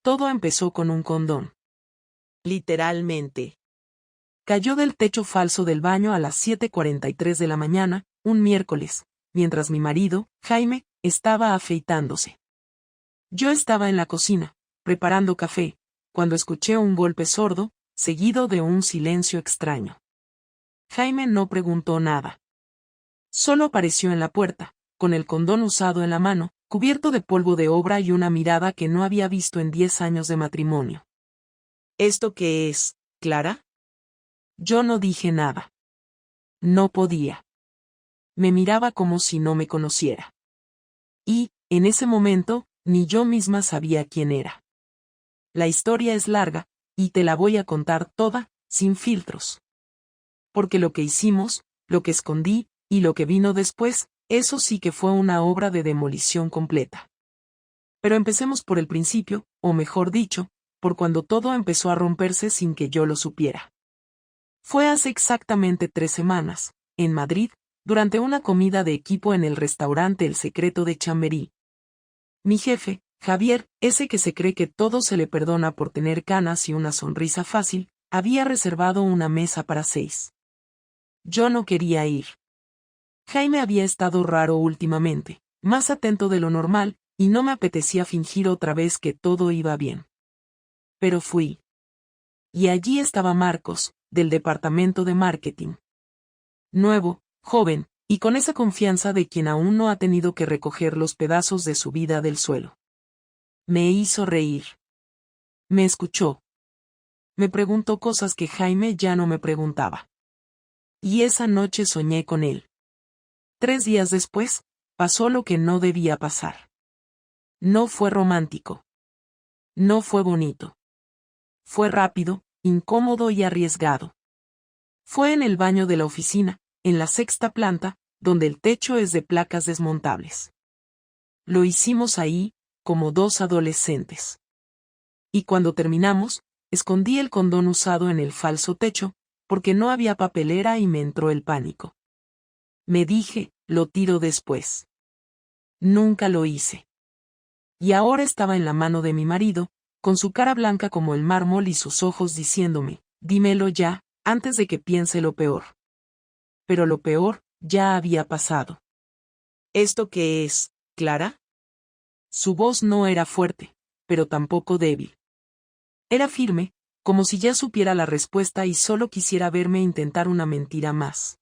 Todo empezó con un condón. Literalmente. Cayó del techo falso del baño a las 7:43 de la mañana, un miércoles, mientras mi marido, Jaime, estaba afeitándose. Yo estaba en la cocina, preparando café, cuando escuché un golpe sordo, seguido de un silencio extraño. Jaime no preguntó nada. Solo apareció en la puerta, con el condón usado en la mano, cubierto de polvo de obra y una mirada que no había visto en 10 años de matrimonio. ¿Esto qué es, Clara? Yo no dije nada. No podía. Me miraba como si no me conociera. Y, en ese momento, ni yo misma sabía quién era. La historia es larga, y te la voy a contar toda, sin filtros. Porque lo que hicimos, lo que escondí, y lo que vino después, eso sí que fue una obra de demolición completa. Pero empecemos por el principio, o mejor dicho, por cuando todo empezó a romperse sin que yo lo supiera. Fue hace exactamente 3 semanas, en Madrid, durante una comida de equipo en el restaurante El Secreto de Chamberí. Mi jefe, Javier, ese que se cree que todo se le perdona por tener canas y una sonrisa fácil, había reservado una mesa para 6. Yo no quería ir. Jaime había estado raro últimamente, más atento de lo normal, y no me apetecía fingir otra vez que todo iba bien. Pero fui. Y allí estaba Marcos, del departamento de marketing. Nuevo, joven, y con esa confianza de quien aún no ha tenido que recoger los pedazos de su vida del suelo. Me hizo reír. Me escuchó. Me preguntó cosas que Jaime ya no me preguntaba. Y esa noche soñé con él. 3 días después, pasó lo que no debía pasar. No fue romántico. No fue bonito. Fue rápido, incómodo y arriesgado. Fue en el baño de la oficina, en la 6ª planta, donde el techo es de placas desmontables. Lo hicimos ahí, como 2 adolescentes. Y cuando terminamos, escondí el condón usado en el falso techo, porque no había papelera y me entró el pánico. Me dije, lo tiro después. Nunca lo hice. Y ahora estaba en la mano de mi marido, con su cara blanca como el mármol y sus ojos diciéndome, dímelo ya, antes de que piense lo peor. Pero lo peor, ya había pasado. ¿Esto qué es, Clara? Su voz no era fuerte, pero tampoco débil. Era firme, como si ya supiera la respuesta y solo quisiera verme intentar una mentira más.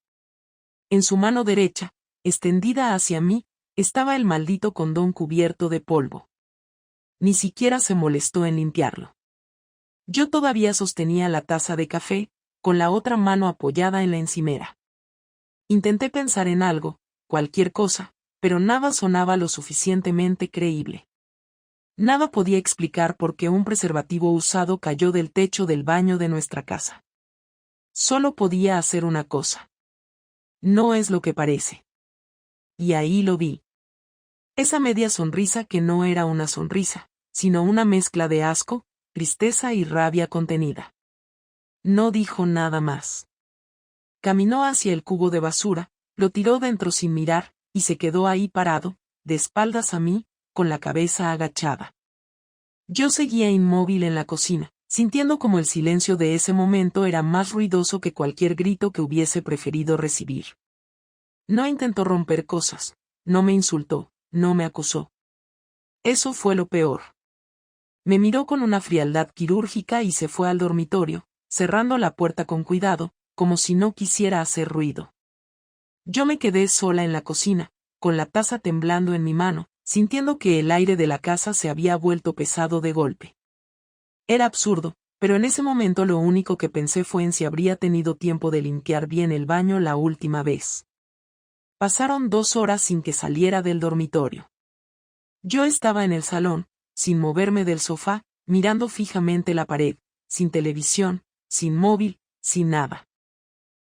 En su mano derecha, extendida hacia mí, estaba el maldito condón cubierto de polvo. Ni siquiera se molestó en limpiarlo. Yo todavía sostenía la taza de café, con la otra mano apoyada en la encimera. Intenté pensar en algo, cualquier cosa, pero nada sonaba lo suficientemente creíble. Nada podía explicar por qué un preservativo usado cayó del techo del baño de nuestra casa. Solo podía hacer una cosa. No es lo que parece. Y ahí lo vi. Esa media sonrisa que no era una sonrisa, sino una mezcla de asco, tristeza y rabia contenida. No dijo nada más. Caminó hacia el cubo de basura, lo tiró dentro sin mirar, y se quedó ahí parado, de espaldas a mí, con la cabeza agachada. Yo seguía inmóvil en la cocina, sintiendo como el silencio de ese momento era más ruidoso que cualquier grito que hubiese preferido recibir. No intentó romper cosas, no me insultó, no me acusó. Eso fue lo peor. Me miró con una frialdad quirúrgica y se fue al dormitorio, cerrando la puerta con cuidado, como si no quisiera hacer ruido. Yo me quedé sola en la cocina, con la taza temblando en mi mano, sintiendo que el aire de la casa se había vuelto pesado de golpe. Era absurdo, pero en ese momento lo único que pensé fue en si habría tenido tiempo de limpiar bien el baño la última vez. Pasaron 2 horas sin que saliera del dormitorio. Yo estaba en el salón, sin moverme del sofá, mirando fijamente la pared, sin televisión, sin móvil, sin nada.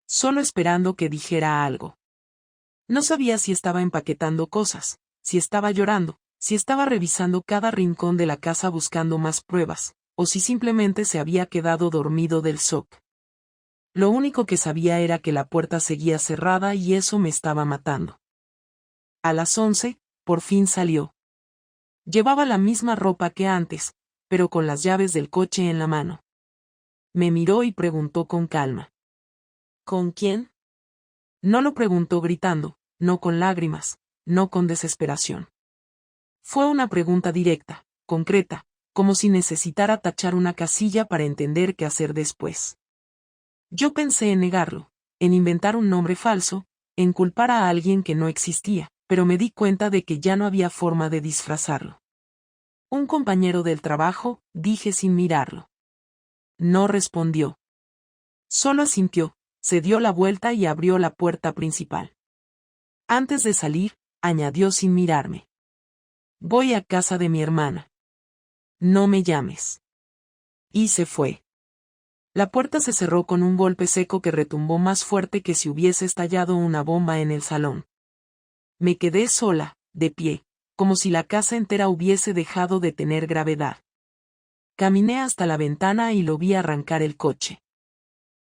Solo esperando que dijera algo. No sabía si estaba empaquetando cosas, si estaba llorando, si estaba revisando cada rincón de la casa buscando más pruebas, o si simplemente se había quedado dormido del shock. Lo único que sabía era que la puerta seguía cerrada y eso me estaba matando. A las 11, por fin salió. Llevaba la misma ropa que antes, pero con las llaves del coche en la mano. Me miró y preguntó con calma. ¿Con quién? No lo preguntó gritando, no con lágrimas, no con desesperación. Fue una pregunta directa, concreta, como si necesitara tachar una casilla para entender qué hacer después. Yo pensé en negarlo, en inventar un nombre falso, en culpar a alguien que no existía, pero me di cuenta de que ya no había forma de disfrazarlo. Un compañero del trabajo, dije sin mirarlo. No respondió. Solo asintió, se dio la vuelta y abrió la puerta principal. Antes de salir, añadió sin mirarme. Voy a casa de mi hermana. No me llames. Y se fue. La puerta se cerró con un golpe seco que retumbó más fuerte que si hubiese estallado una bomba en el salón. Me quedé sola, de pie, como si la casa entera hubiese dejado de tener gravedad. Caminé hasta la ventana y lo vi arrancar el coche.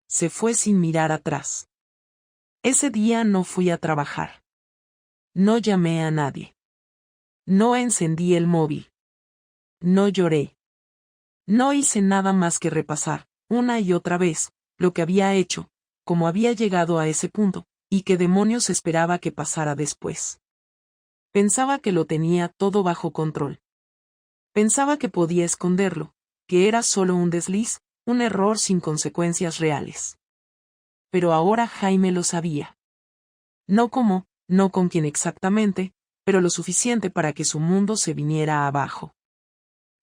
Se fue sin mirar atrás. Ese día no fui a trabajar. No llamé a nadie. No encendí el móvil. No lloré. No hice nada más que repasar, una y otra vez, lo que había hecho, cómo había llegado a ese punto, y qué demonios esperaba que pasara después. Pensaba que lo tenía todo bajo control. Pensaba que podía esconderlo, que era solo un desliz, un error sin consecuencias reales. Pero ahora Jaime lo sabía. No cómo, no con quién exactamente, pero lo suficiente para que su mundo se viniera abajo.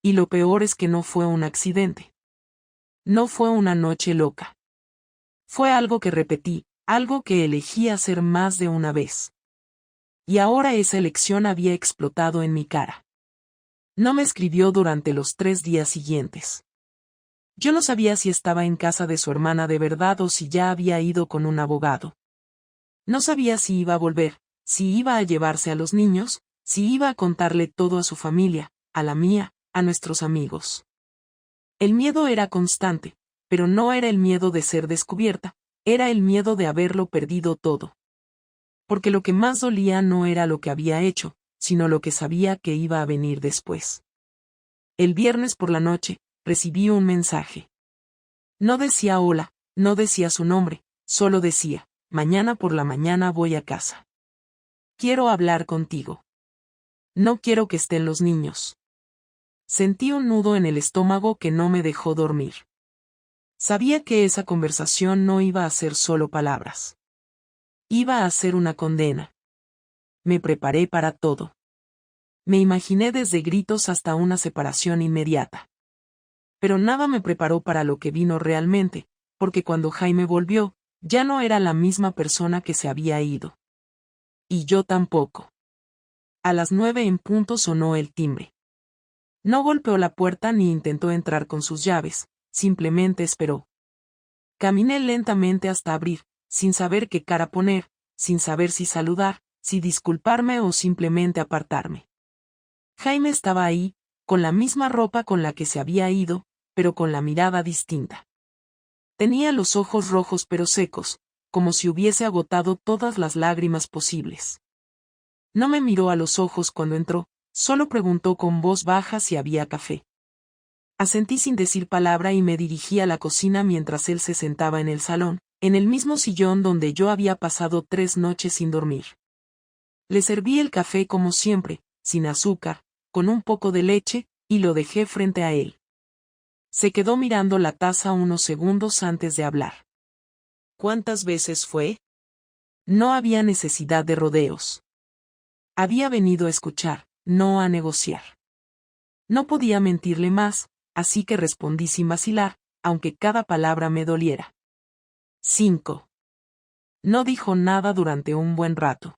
Y lo peor es que no fue un accidente. No fue una noche loca. Fue algo que repetí, algo que elegí hacer más de una vez. Y ahora esa elección había explotado en mi cara. No me escribió durante los 3 días siguientes. Yo no sabía si estaba en casa de su hermana de verdad o si ya había ido con un abogado. No sabía si iba a volver, si iba a llevarse a los niños, si iba a contarle todo a su familia, a la mía, a nuestros amigos. El miedo era constante, pero no era el miedo de ser descubierta, era el miedo de haberlo perdido todo. Porque lo que más dolía no era lo que había hecho, sino lo que sabía que iba a venir después. El viernes por la noche, recibí un mensaje. No decía hola, no decía su nombre, solo decía, mañana por la mañana voy a casa. Quiero hablar contigo. No quiero que estén los niños. Sentí un nudo en el estómago que no me dejó dormir. Sabía que esa conversación no iba a ser solo palabras. Iba a ser una condena. Me preparé para todo. Me imaginé desde gritos hasta una separación inmediata. Pero nada me preparó para lo que vino realmente, porque cuando Jaime volvió, ya no era la misma persona que se había ido. Y yo tampoco. A las 9 en punto sonó el timbre. No golpeó la puerta ni intentó entrar con sus llaves, simplemente esperó. Caminé lentamente hasta abrir, sin saber qué cara poner, sin saber si saludar, si disculparme o simplemente apartarme. Jaime estaba ahí, con la misma ropa con la que se había ido, pero con la mirada distinta. Tenía los ojos rojos pero secos, como si hubiese agotado todas las lágrimas posibles. No me miró a los ojos cuando entró, solo preguntó con voz baja si había café. Asentí sin decir palabra y me dirigí a la cocina mientras él se sentaba en el salón, en el mismo sillón donde yo había pasado 3 noches sin dormir. Le serví el café como siempre, sin azúcar, con un poco de leche, y lo dejé frente a él. Se quedó mirando la taza unos segundos antes de hablar. ¿Cuántas veces fue? No había necesidad de rodeos. Había venido a escuchar, no a negociar. No podía mentirle más, así que respondí sin vacilar, aunque cada palabra me doliera. 5. No dijo nada durante un buen rato.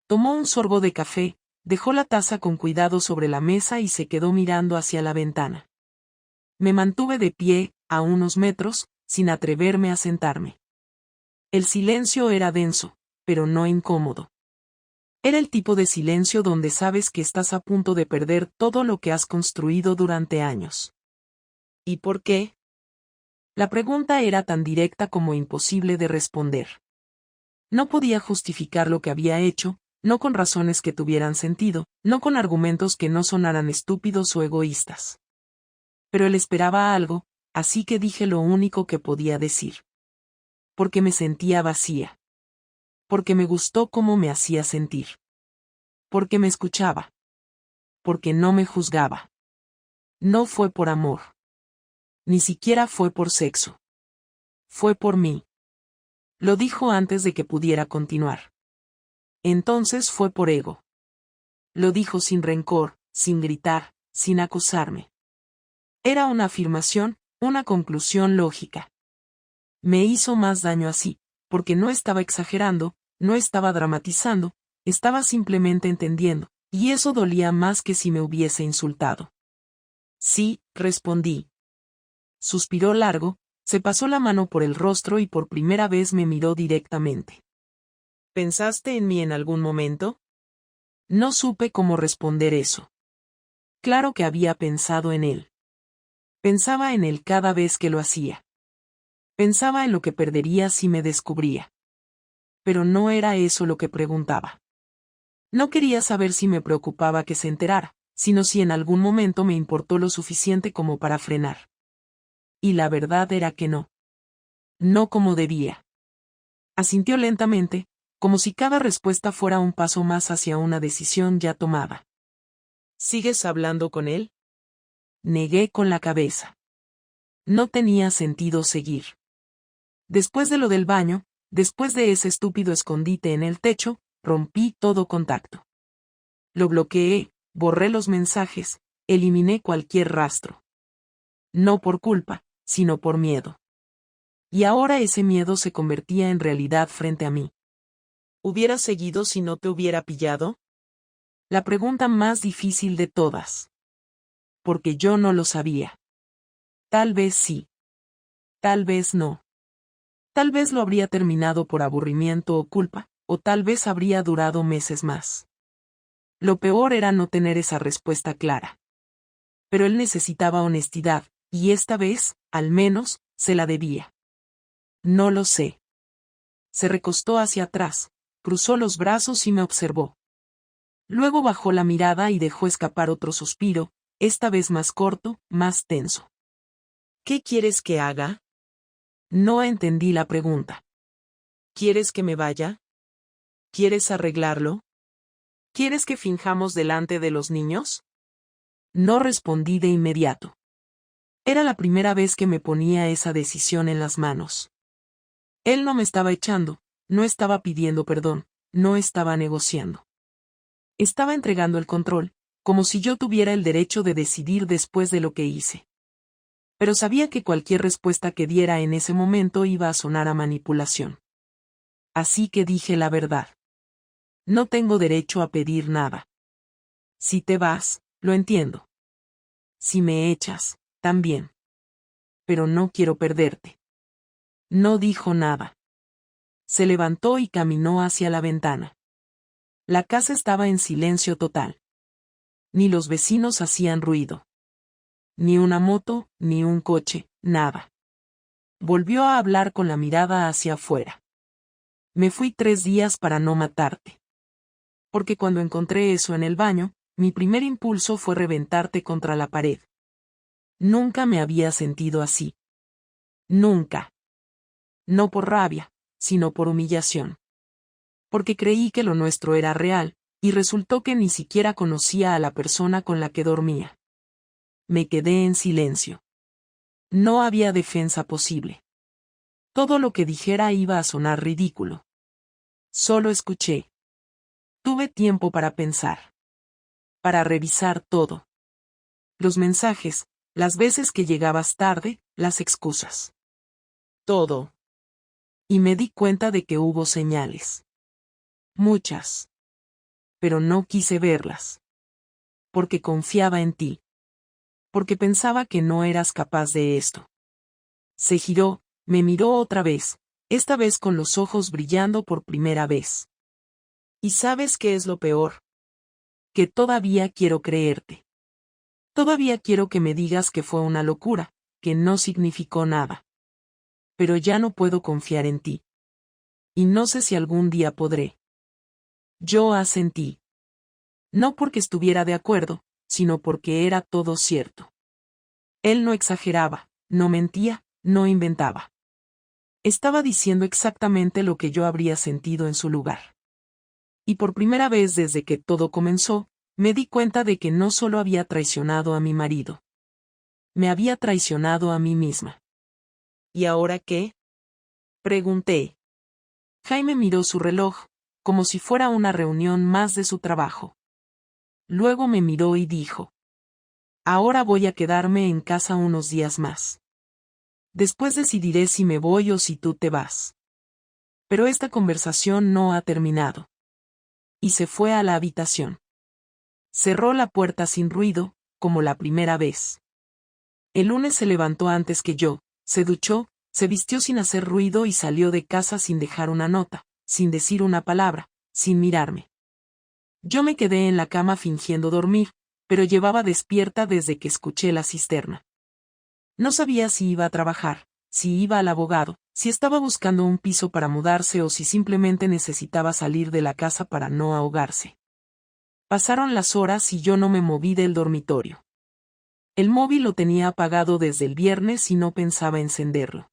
Tomó un sorbo de café, dejó la taza con cuidado sobre la mesa y se quedó mirando hacia la ventana. Me mantuve de pie, a unos metros, sin atreverme a sentarme. El silencio era denso, pero no incómodo. Era el tipo de silencio donde sabes que estás a punto de perder todo lo que has construido durante años. ¿Y por qué? La pregunta era tan directa como imposible de responder. No podía justificar lo que había hecho, no con razones que tuvieran sentido, no con argumentos que no sonaran estúpidos o egoístas. Pero él esperaba algo, así que dije lo único que podía decir. Porque me sentía vacía. Porque me gustó cómo me hacía sentir. Porque me escuchaba. Porque no me juzgaba. No fue por amor. Ni siquiera fue por sexo. Fue por mí. Lo dijo antes de que pudiera continuar. Entonces fue por ego. Lo dijo sin rencor, sin gritar, sin acusarme. Era una afirmación, una conclusión lógica. Me hizo más daño así, porque no estaba exagerando, no estaba dramatizando, estaba simplemente entendiendo, y eso dolía más que si me hubiese insultado. Sí, respondí. Suspiró largo, se pasó la mano por el rostro y por primera vez me miró directamente. ¿Pensaste en mí en algún momento? No supe cómo responder eso. Claro que había pensado en él. Pensaba en él cada vez que lo hacía. Pensaba en lo que perdería si me descubría. Pero no era eso lo que preguntaba. No quería saber si me preocupaba que se enterara, sino si en algún momento me importó lo suficiente como para frenar. Y la verdad era que no. No como debía. Asintió lentamente, como si cada respuesta fuera un paso más hacia una decisión ya tomada. ¿Sigues hablando con él? Negué con la cabeza. No tenía sentido seguir. Después de lo del baño, después de ese estúpido escondite en el techo, rompí todo contacto. Lo bloqueé, borré los mensajes, eliminé cualquier rastro. No por culpa, sino por miedo. Y ahora ese miedo se convertía en realidad frente a mí. ¿Hubieras seguido si no te hubiera pillado? La pregunta más difícil de todas. Porque yo no lo sabía. Tal vez sí. Tal vez no. Tal vez lo habría terminado por aburrimiento o culpa, o tal vez habría durado meses más. Lo peor era no tener esa respuesta clara. Pero él necesitaba honestidad, y esta vez, al menos, se la debía. No lo sé. Se recostó hacia atrás, cruzó los brazos y me observó. Luego bajó la mirada y dejó escapar otro suspiro, esta vez más corto, más tenso. ¿Qué quieres que haga? No entendí la pregunta. ¿Quieres que me vaya? ¿Quieres arreglarlo? ¿Quieres que finjamos delante de los niños? No respondí de inmediato. Era la primera vez que me ponía esa decisión en las manos. Él no me estaba echando, no estaba pidiendo perdón, no estaba negociando. Estaba entregando el control, como si yo tuviera el derecho de decidir después de lo que hice. Pero sabía que cualquier respuesta que diera en ese momento iba a sonar a manipulación. Así que dije la verdad. No tengo derecho a pedir nada. Si te vas, lo entiendo. Si me echas, también. Pero no quiero perderte. No dijo nada. Se levantó y caminó hacia la ventana. La casa estaba en silencio total. Ni los vecinos hacían ruido. Ni una moto, ni un coche, nada. Volvió a hablar con la mirada hacia afuera. Me fui 3 días para no matarte. Porque cuando encontré eso en el baño, mi primer impulso fue reventarte contra la pared. Nunca me había sentido así. Nunca. No por rabia, sino por humillación. Porque creí que lo nuestro era real, y resultó que ni siquiera conocía a la persona con la que dormía. Me quedé en silencio. No había defensa posible. Todo lo que dijera iba a sonar ridículo. Solo escuché. Tuve tiempo para pensar. Para revisar todo. Los mensajes, las veces que llegabas tarde, las excusas. Todo. Y me di cuenta de que hubo señales. Muchas. Pero no quise verlas. Porque confiaba en ti. Porque pensaba que no eras capaz de esto. Se giró, me miró otra vez, esta vez con los ojos brillando por primera vez. ¿Y sabes qué es lo peor? Que todavía quiero creerte. Todavía quiero que me digas que fue una locura, que no significó nada. Pero ya no puedo confiar en ti. Y no sé si algún día podré. Yo asentí. No porque estuviera de acuerdo, sino porque era todo cierto. Él no exageraba, no mentía, no inventaba. Estaba diciendo exactamente lo que yo habría sentido en su lugar. Y por primera vez desde que todo comenzó, me di cuenta de que no solo había traicionado a mi marido. Me había traicionado a mí misma. ¿Y ahora qué? Pregunté. Jaime miró su reloj, como si fuera una reunión más de su trabajo. Luego me miró y dijo: Ahora voy a quedarme en casa unos días más. Después decidiré si me voy o si tú te vas. Pero esta conversación no ha terminado. Y se fue a la habitación. Cerró la puerta sin ruido, como la primera vez. El lunes se levantó antes que yo, se duchó, se vistió sin hacer ruido y salió de casa sin dejar una nota, sin decir una palabra, sin mirarme. Yo me quedé en la cama fingiendo dormir, pero llevaba despierta desde que escuché la cisterna. No sabía si iba a trabajar, si iba al abogado, si estaba buscando un piso para mudarse o si simplemente necesitaba salir de la casa para no ahogarse. Pasaron las horas y yo no me moví del dormitorio. El móvil lo tenía apagado desde el viernes y no pensaba encenderlo.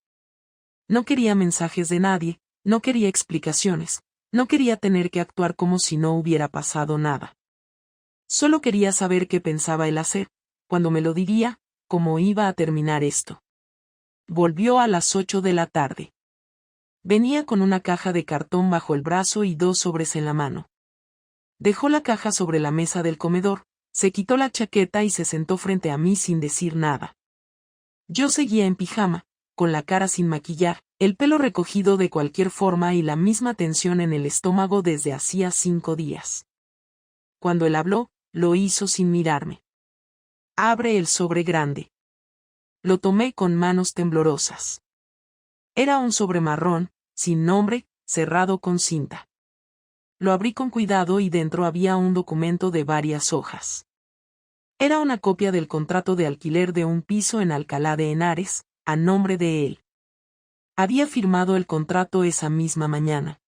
No quería mensajes de nadie, no quería explicaciones, no quería tener que actuar como si no hubiera pasado nada. Solo quería saber qué pensaba él hacer, cuándo me lo diría, cómo iba a terminar esto. Volvió a las 8 de la tarde. Venía con una caja de cartón bajo el brazo y 2 sobres en la mano. Dejó la caja sobre la mesa del comedor, se quitó la chaqueta y se sentó frente a mí sin decir nada. Yo seguía en pijama, con la cara sin maquillar, el pelo recogido de cualquier forma y la misma tensión en el estómago desde hacía 5 días. Cuando él habló, lo hizo sin mirarme. Abre el sobre grande. Lo tomé con manos temblorosas. Era un sobre marrón, sin nombre, cerrado con cinta. Lo abrí con cuidado y dentro había un documento de varias hojas. Era una copia del contrato de alquiler de un piso en Alcalá de Henares, a nombre de él. Había firmado el contrato esa misma mañana.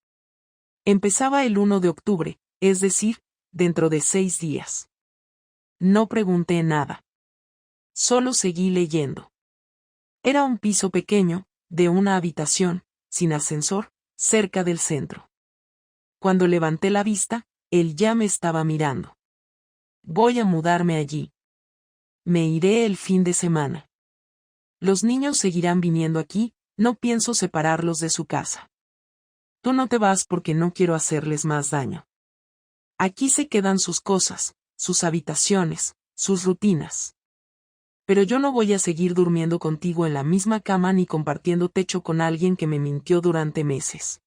Empezaba el 1 de octubre, es decir, dentro de 6 días. No pregunté nada. Solo seguí leyendo. Era un piso pequeño, de una habitación, sin ascensor, cerca del centro. Cuando levanté la vista, él ya me estaba mirando. Voy a mudarme allí. Me iré el fin de semana. Los niños seguirán viniendo aquí, no pienso separarlos de su casa. Tú no te vas porque no quiero hacerles más daño. Aquí se quedan sus cosas, sus habitaciones, sus rutinas. Pero yo no voy a seguir durmiendo contigo en la misma cama ni compartiendo techo con alguien que me mintió durante meses.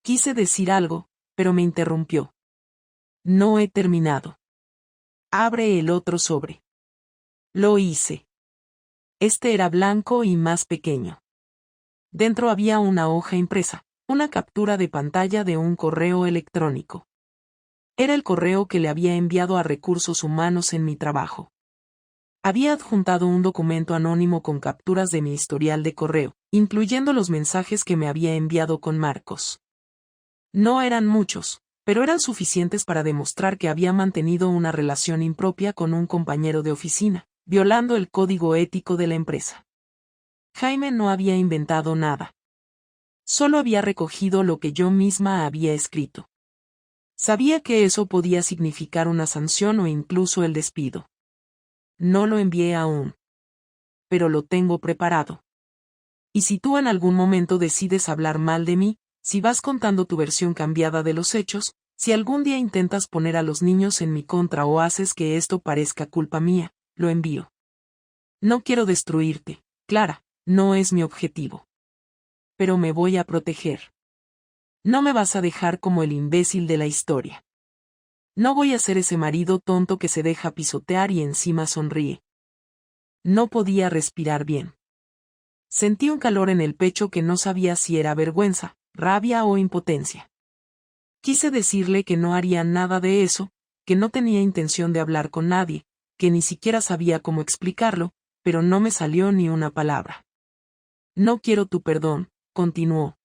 Quise decir algo, pero me interrumpió. No he terminado. Abre el otro sobre. Lo hice. Este era blanco y más pequeño. Dentro había una hoja impresa, una captura de pantalla de un correo electrónico. Era el correo que le había enviado a Recursos Humanos en mi trabajo. Había adjuntado un documento anónimo con capturas de mi historial de correo, incluyendo los mensajes que me había enviado con Marcos. No eran muchos, pero eran suficientes para demostrar que había mantenido una relación impropia con un compañero de oficina, violando el código ético de la empresa. Jaime no había inventado nada. Solo había recogido lo que yo misma había escrito. Sabía que eso podía significar una sanción o incluso el despido. No lo envié aún. Pero lo tengo preparado. Y si tú en algún momento decides hablar mal de mí, si vas contando tu versión cambiada de los hechos, si algún día intentas poner a los niños en mi contra o haces que esto parezca culpa mía, lo envío. No quiero destruirte, Clara, no es mi objetivo. Pero me voy a proteger. No me vas a dejar como el imbécil de la historia. No voy a ser ese marido tonto que se deja pisotear y encima sonríe. No podía respirar bien. Sentí un calor en el pecho que no sabía si era vergüenza, rabia o impotencia. Quise decirle que no haría nada de eso, que no tenía intención de hablar con nadie, que ni siquiera sabía cómo explicarlo, pero no me salió ni una palabra. No quiero tu perdón, continuó.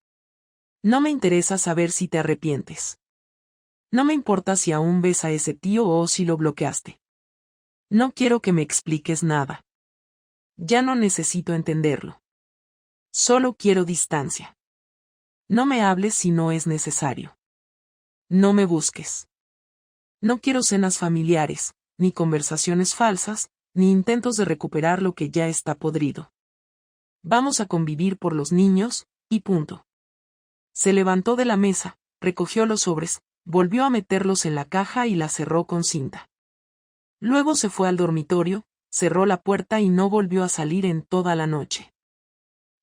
No me interesa saber si te arrepientes. No me importa si aún ves a ese tío o si lo bloqueaste. No quiero que me expliques nada. Ya no necesito entenderlo. Solo quiero distancia. No me hables si no es necesario. No me busques. No quiero cenas familiares, ni conversaciones falsas, ni intentos de recuperar lo que ya está podrido. Vamos a convivir por los niños, y punto. Se levantó de la mesa, recogió los sobres, volvió a meterlos en la caja y la cerró con cinta. Luego se fue al dormitorio, cerró la puerta y no volvió a salir en toda la noche.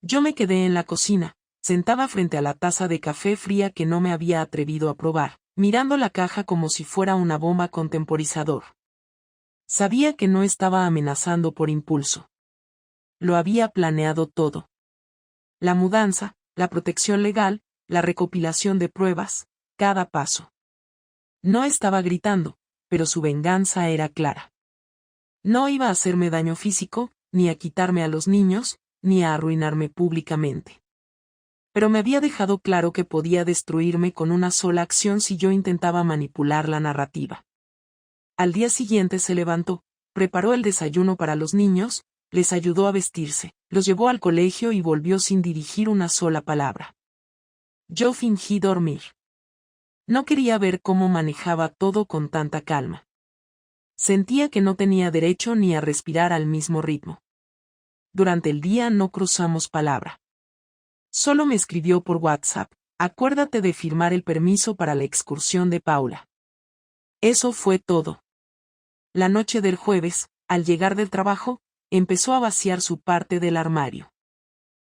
Yo me quedé en la cocina, sentada frente a la taza de café fría que no me había atrevido a probar, mirando la caja como si fuera una bomba con temporizador. Sabía que no estaba amenazando por impulso. Lo había planeado todo. La mudanza, la protección legal, la recopilación de pruebas, cada paso. No estaba gritando, pero su venganza era clara. No iba a hacerme daño físico, ni a quitarme a los niños, ni a arruinarme públicamente. Pero me había dejado claro que podía destruirme con una sola acción si yo intentaba manipular la narrativa. Al día siguiente se levantó, preparó el desayuno para los niños, les ayudó a vestirse, los llevó al colegio y volvió sin dirigir una sola palabra. Yo fingí dormir. No quería ver cómo manejaba todo con tanta calma. Sentía que no tenía derecho ni a respirar al mismo ritmo. Durante el día no cruzamos palabra. Solo me escribió por WhatsApp: acuérdate de firmar el permiso para la excursión de Paula. Eso fue todo. La noche del jueves, al llegar del trabajo, empezó a vaciar su parte del armario.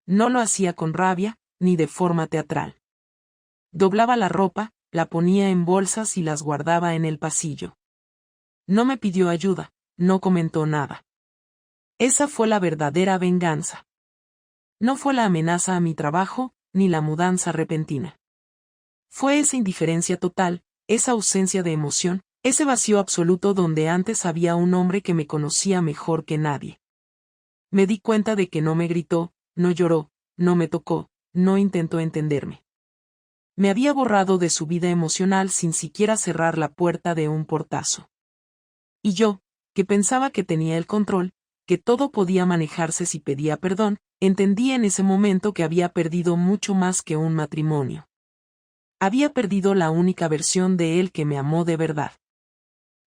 No lo hacía con rabia, ni de forma teatral. Doblaba la ropa, la ponía en bolsas y las guardaba en el pasillo. No me pidió ayuda, no comentó nada. Esa fue la verdadera venganza. No fue la amenaza a mi trabajo, ni la mudanza repentina. Fue esa indiferencia total, esa ausencia de emoción, ese vacío absoluto donde antes había un hombre que me conocía mejor que nadie. Me di cuenta de que no me gritó, no lloró, no me tocó, no intentó entenderme. Me había borrado de su vida emocional sin siquiera cerrar la puerta de un portazo. Y yo, que pensaba que tenía el control, que todo podía manejarse si pedía perdón, entendí en ese momento que había perdido mucho más que un matrimonio. Había perdido la única versión de él que me amó de verdad.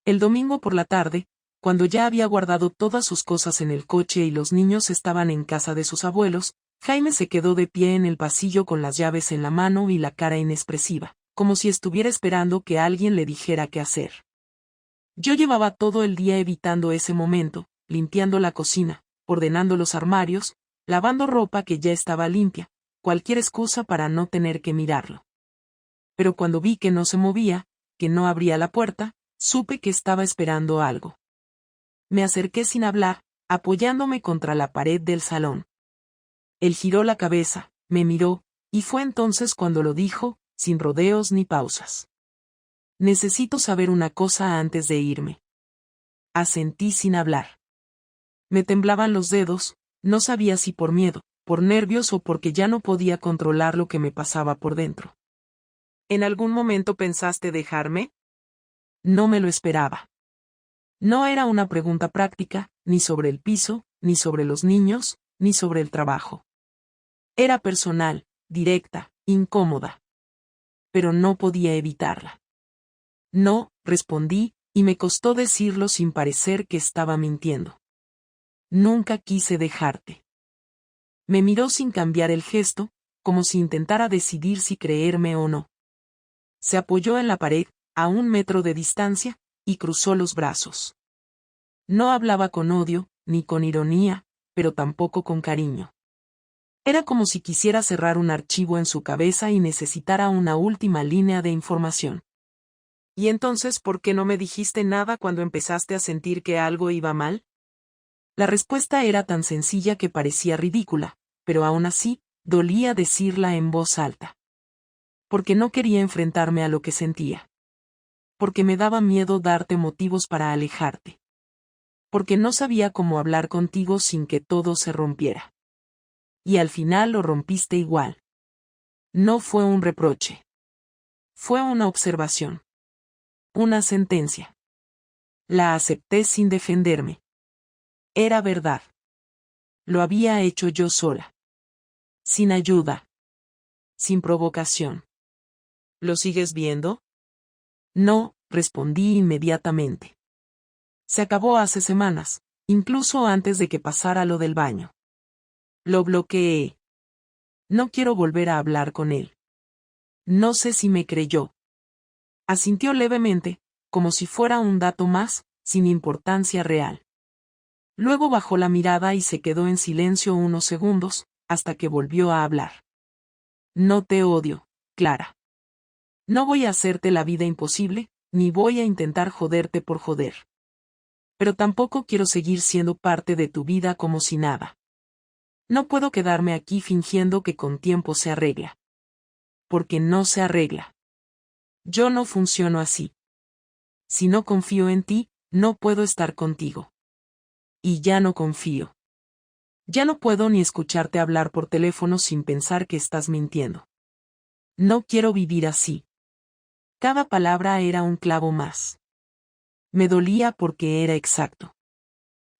El domingo por la tarde, cuando ya había guardado todas sus cosas en el coche y los niños estaban en casa de sus abuelos, Jaime se quedó de pie en el pasillo con las llaves en la mano y la cara inexpresiva, como si estuviera esperando que alguien le dijera qué hacer. Yo llevaba todo el día evitando ese momento, limpiando la cocina, ordenando los armarios, lavando ropa que ya estaba limpia, cualquier excusa para no tener que mirarlo. Pero cuando vi que no se movía, que no abría la puerta, supe que estaba esperando algo. Me acerqué sin hablar, apoyándome contra la pared del salón. Él giró la cabeza, me miró, y fue entonces cuando lo dijo, sin rodeos ni pausas. Necesito saber una cosa antes de irme. Asentí sin hablar. Me temblaban los dedos, no sabía si por miedo, por nervios o porque ya no podía controlar lo que me pasaba por dentro. ¿En algún momento pensaste dejarme? No me lo esperaba. No era una pregunta práctica, ni sobre el piso, ni sobre los niños, ni sobre el trabajo. Era personal, directa, incómoda. Pero no podía evitarla. No, respondí, y me costó decirlo sin parecer que estaba mintiendo. Nunca quise dejarte. Me miró sin cambiar el gesto, como si intentara decidir si creerme o no. Se apoyó en la pared, a 1 metro de distancia, y cruzó los brazos. No hablaba con odio, ni con ironía, pero tampoco con cariño. Era como si quisiera cerrar un archivo en su cabeza y necesitara una última línea de información. ¿Y entonces por qué no me dijiste nada cuando empezaste a sentir que algo iba mal? La respuesta era tan sencilla que parecía ridícula, pero aún así, dolía decirla en voz alta. Porque no quería enfrentarme a lo que sentía. Porque me daba miedo darte motivos para alejarte. Porque no sabía cómo hablar contigo sin que todo se rompiera. Y al final lo rompiste igual. No fue un reproche. Fue una observación. Una sentencia. La acepté sin defenderme. Era verdad. Lo había hecho yo sola. Sin ayuda. Sin provocación. ¿Lo sigues viendo? No, respondí inmediatamente. Se acabó hace semanas, incluso antes de que pasara lo del baño. Lo bloqueé. No quiero volver a hablar con él. No sé si me creyó. Asintió levemente, como si fuera un dato más, sin importancia real. Luego bajó la mirada y se quedó en silencio unos segundos, hasta que volvió a hablar. No te odio, Clara. No voy a hacerte la vida imposible, ni voy a intentar joderte por joder. Pero tampoco quiero seguir siendo parte de tu vida como si nada. No puedo quedarme aquí fingiendo que con tiempo se arregla. Porque no se arregla. Yo no funciono así. Si no confío en ti, no puedo estar contigo. Y ya no confío. Ya no puedo ni escucharte hablar por teléfono sin pensar que estás mintiendo. No quiero vivir así. Cada palabra era un clavo más. Me dolía porque era exacto.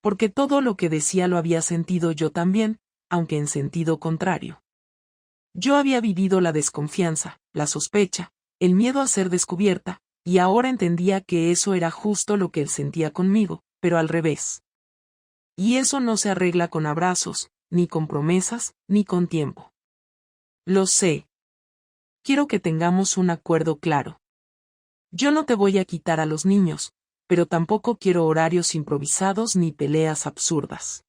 Porque todo lo que decía lo había sentido yo también, aunque en sentido contrario. Yo había vivido la desconfianza, la sospecha, el miedo a ser descubierta, y ahora entendía que eso era justo lo que él sentía conmigo, pero al revés. Y eso no se arregla con abrazos, ni con promesas, ni con tiempo. Lo sé. Quiero que tengamos un acuerdo claro. Yo no te voy a quitar a los niños, pero tampoco quiero horarios improvisados ni peleas absurdas.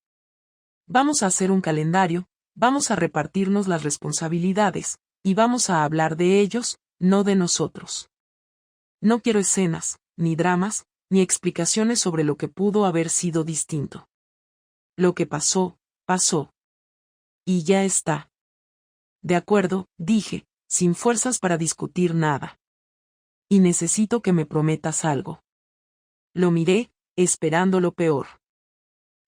Vamos a hacer un calendario, vamos a repartirnos las responsabilidades, y vamos a hablar de ellos, no de nosotros. No quiero escenas, ni dramas, ni explicaciones sobre lo que pudo haber sido distinto. Lo que pasó, pasó. Y ya está. De acuerdo, dije, sin fuerzas para discutir nada. Y necesito que me prometas algo. Lo miré, esperando lo peor.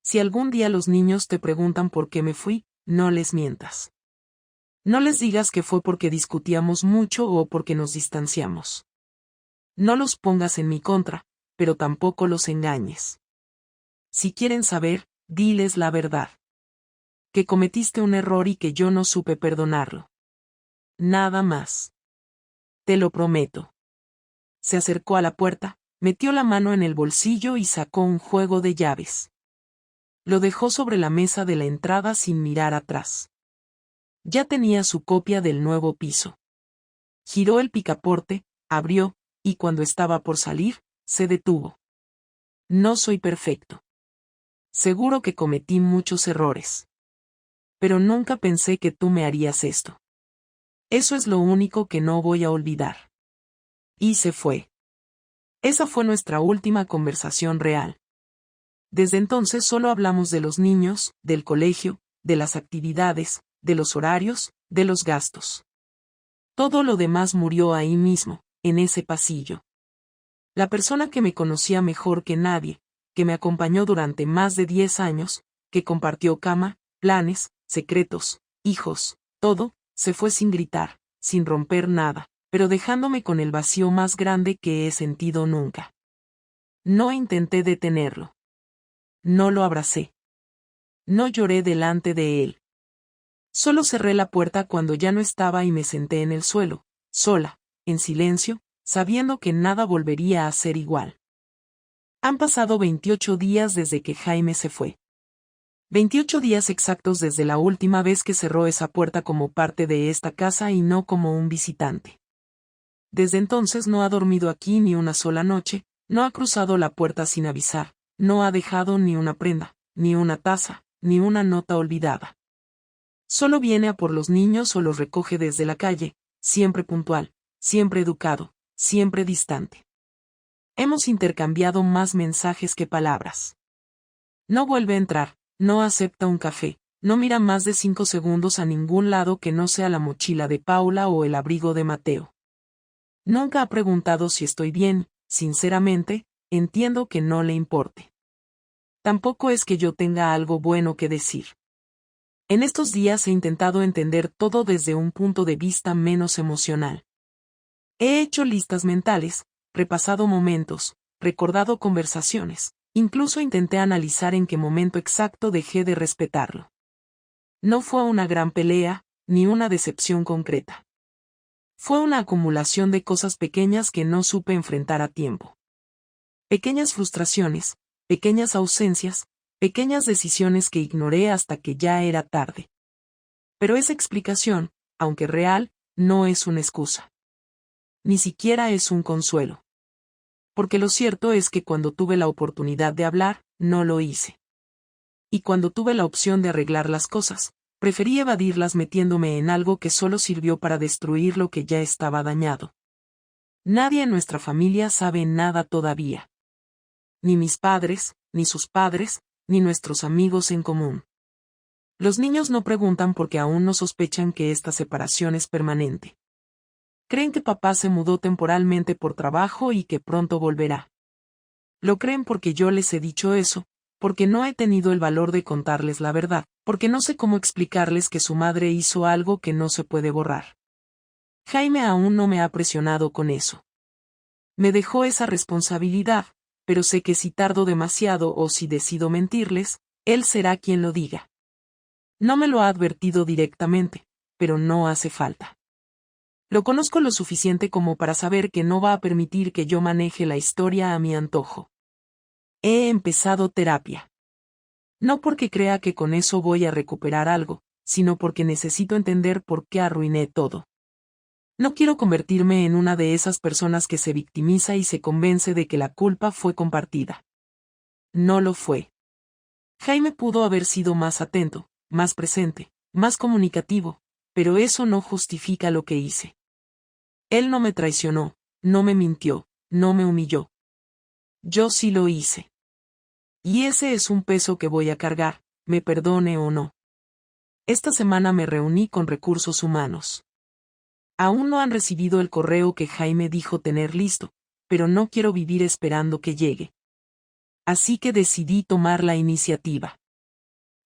Si algún día los niños te preguntan por qué me fui, no les mientas. No les digas que fue porque discutíamos mucho o porque nos distanciamos. No los pongas en mi contra, pero tampoco los engañes. Si quieren saber, diles la verdad. Que cometiste un error y que yo no supe perdonarlo. Nada más. Te lo prometo. Se acercó a la puerta, metió la mano en el bolsillo y sacó un juego de llaves. Lo dejó sobre la mesa de la entrada sin mirar atrás. Ya tenía su copia del nuevo piso. Giró el picaporte, abrió, y cuando estaba por salir, se detuvo. No soy perfecto. Seguro que cometí muchos errores. Pero nunca pensé que tú me harías esto. Eso es lo único que no voy a olvidar. Y se fue. Esa fue nuestra última conversación real. Desde entonces solo hablamos de los niños, del colegio, de las actividades, de los horarios, de los gastos. Todo lo demás murió ahí mismo, en ese pasillo. La persona que me conocía mejor que nadie, que me acompañó durante más de 10 años, que compartió cama, planes, secretos, hijos, todo, se fue sin gritar, sin romper nada, pero dejándome con el vacío más grande que he sentido nunca. No intenté detenerlo. No lo abracé. No lloré delante de él. Solo cerré la puerta cuando ya no estaba y me senté en el suelo, sola, en silencio, sabiendo que nada volvería a ser igual. Han pasado 28 días desde que Jaime se fue. 28 días exactos desde la última vez que cerró esa puerta como parte de esta casa y no como un visitante. Desde entonces no ha dormido aquí ni una sola noche, no ha cruzado la puerta sin avisar, no ha dejado ni una prenda, ni una taza, ni una nota olvidada. Solo viene a por los niños o los recoge desde la calle, siempre puntual, siempre educado, siempre distante. Hemos intercambiado más mensajes que palabras. No vuelve a entrar, no acepta un café, no mira más de 5 segundos a ningún lado que no sea la mochila de Paula o el abrigo de Mateo. Nunca ha preguntado si estoy bien, sinceramente, entiendo que no le importe. Tampoco es que yo tenga algo bueno que decir. En estos días he intentado entender todo desde un punto de vista menos emocional. He hecho listas mentales, repasado momentos, recordado conversaciones, incluso intenté analizar en qué momento exacto dejé de respetarlo. No fue una gran pelea, ni una decepción concreta. Fue una acumulación de cosas pequeñas que no supe enfrentar a tiempo. Pequeñas frustraciones, pequeñas ausencias, pequeñas decisiones que ignoré hasta que ya era tarde. Pero esa explicación, aunque real, no es una excusa. Ni siquiera es un consuelo. Porque lo cierto es que cuando tuve la oportunidad de hablar, no lo hice. Y cuando tuve la opción de arreglar las cosas, preferí evadirlas metiéndome en algo que solo sirvió para destruir lo que ya estaba dañado. Nadie en nuestra familia sabe nada todavía. Ni mis padres, ni sus padres, ni nuestros amigos en común. Los niños no preguntan porque aún no sospechan que esta separación es permanente. Creen que papá se mudó temporalmente por trabajo y que pronto volverá. Lo creen porque yo les he dicho eso, porque no he tenido el valor de contarles la verdad, porque no sé cómo explicarles que su madre hizo algo que no se puede borrar. Jaime aún no me ha presionado con eso. Me dejó esa responsabilidad, pero sé que si tardo demasiado o si decido mentirles, él será quien lo diga. No me lo ha advertido directamente, pero no hace falta. Lo conozco lo suficiente como para saber que no va a permitir que yo maneje la historia a mi antojo. He empezado terapia. No porque crea que con eso voy a recuperar algo, sino porque necesito entender por qué arruiné todo. No quiero convertirme en una de esas personas que se victimiza y se convence de que la culpa fue compartida. No lo fue. Jaime pudo haber sido más atento, más presente, más comunicativo, pero eso no justifica lo que hice. Él no me traicionó, no me mintió, no me humilló. Yo sí lo hice. Y ese es un peso que voy a cargar, me perdone o no. Esta semana me reuní con Recursos Humanos. Aún no han recibido el correo que Jaime dijo tener listo, pero no quiero vivir esperando que llegue. Así que decidí tomar la iniciativa.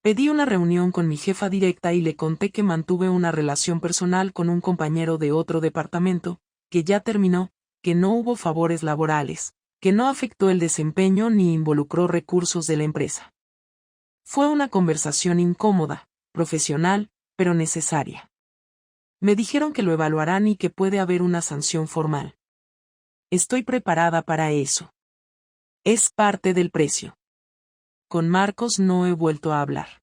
Pedí una reunión con mi jefa directa y le conté que mantuve una relación personal con un compañero de otro departamento, que ya terminó, que no hubo favores laborales, que no afectó el desempeño ni involucró recursos de la empresa. Fue una conversación incómoda, profesional, pero necesaria. Me dijeron que lo evaluarán y que puede haber una sanción formal. Estoy preparada para eso. Es parte del precio. Con Marcos no he vuelto a hablar.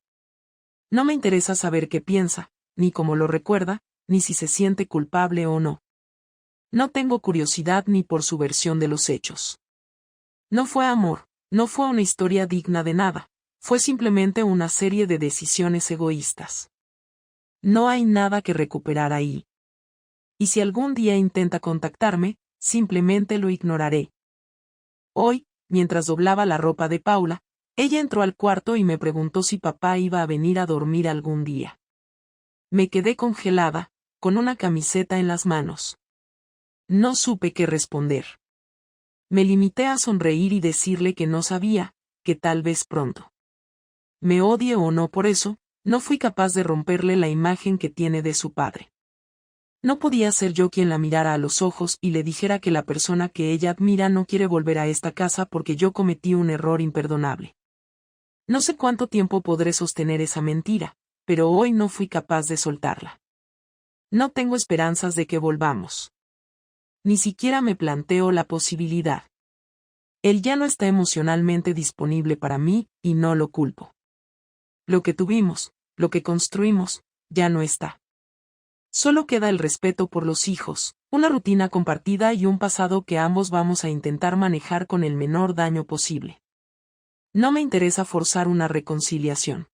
No me interesa saber qué piensa, ni cómo lo recuerda, ni si se siente culpable o no. No tengo curiosidad ni por su versión de los hechos. No fue amor, no fue una historia digna de nada, fue simplemente una serie de decisiones egoístas. No hay nada que recuperar ahí. Y si algún día intenta contactarme, simplemente lo ignoraré. Hoy, mientras doblaba la ropa de Paula, ella entró al cuarto y me preguntó si papá iba a venir a dormir algún día. Me quedé congelada, con una camiseta en las manos. No supe qué responder. Me limité a sonreír y decirle que no sabía, que tal vez pronto. Me odie o no por eso, no fui capaz de romperle la imagen que tiene de su padre. No podía ser yo quien la mirara a los ojos y le dijera que la persona que ella admira no quiere volver a esta casa porque yo cometí un error imperdonable. No sé cuánto tiempo podré sostener esa mentira, pero hoy no fui capaz de soltarla. No tengo esperanzas de que volvamos. Ni siquiera me planteo la posibilidad. Él ya no está emocionalmente disponible para mí, y no lo culpo. Lo que tuvimos, lo que construimos, ya no está. Solo queda el respeto por los hijos, una rutina compartida y un pasado que ambos vamos a intentar manejar con el menor daño posible. No me interesa forzar una reconciliación.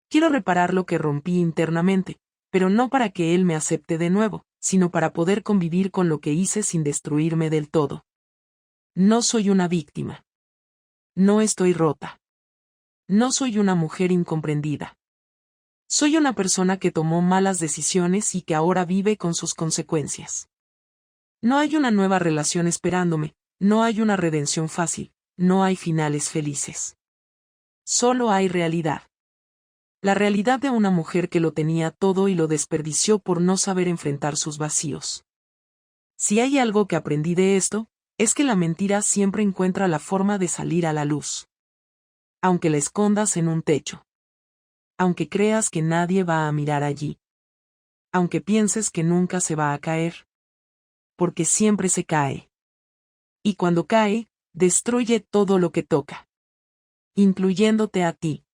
Quiero reparar lo que rompí internamente, pero no para que él me acepte de nuevo, sino para poder convivir con lo que hice sin destruirme del todo. No soy una víctima. No estoy rota. No soy una mujer incomprendida. Soy una persona que tomó malas decisiones y que ahora vive con sus consecuencias. No hay una nueva relación esperándome, no hay una redención fácil, no hay finales felices. Solo hay realidad. La realidad de una mujer que lo tenía todo y lo desperdició por no saber enfrentar sus vacíos. Si hay algo que aprendí de esto, es que la mentira siempre encuentra la forma de salir a la luz. Aunque la escondas en un techo. Aunque creas que nadie va a mirar allí. Aunque pienses que nunca se va a caer. Porque siempre se cae. Y cuando cae, destruye todo lo que toca. Incluyéndote a ti.